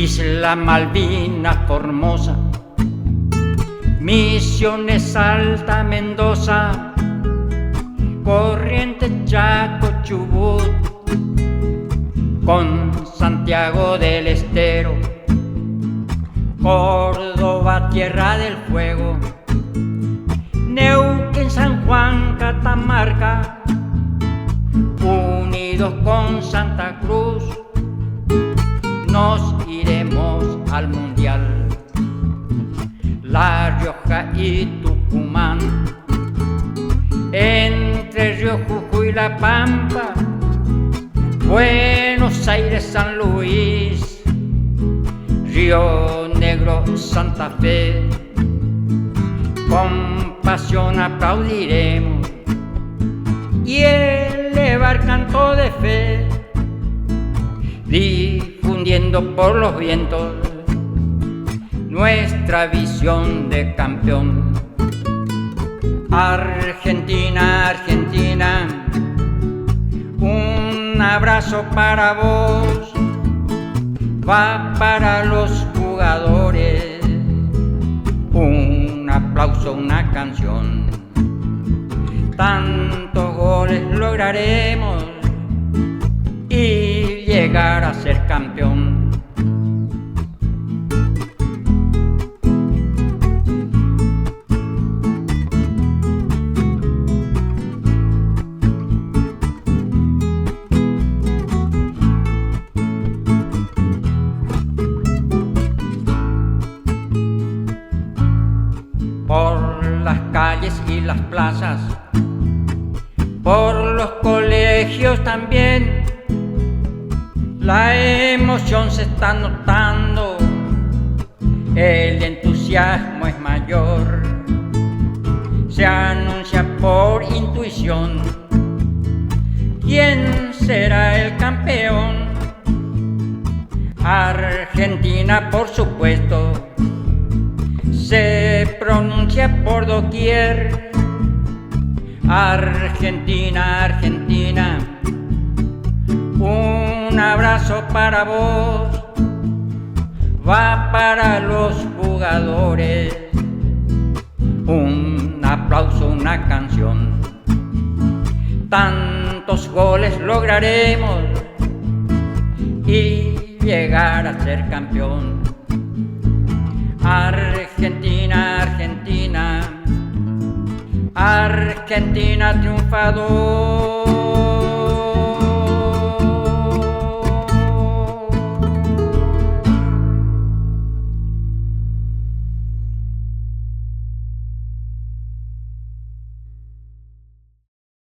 Isla Malvina, Formosa, Misiones, Salta, Mendoza, Corrientes, Chaco, Chubut, con Santiago del Estero, Córdoba, Tierra del Fuego, Neuquén, San Juan, Catamarca, unidos con Santa Cruz, nos iremos al Mundial. La Rioja y Tucumán, Entre Ríos, Jujuy y La Pampa, Buenos Aires, San Luis, Río Negro, Santa Fe, con pasión aplaudiremos y elevar canto de fe, difundiendo por los vientos nuestra visión de campeón. Argentina, Argentina, un abrazo para vos, va para los jugadores, un aplauso, una canción. Tantos goles lograremos y llegar a ser campeón. Por las calles y las plazas, por los colegios también, la emoción se está notando, el entusiasmo es mayor, se anuncia por intuición quién será el campeón. Argentina, por supuesto, se pronuncia por doquier. Argentina, Argentina, un abrazo para vos, va para los jugadores, un aplauso, una canción. Tantos goles lograremos y llegar a ser campeón. Argentina, Argentina, Argentina triunfador.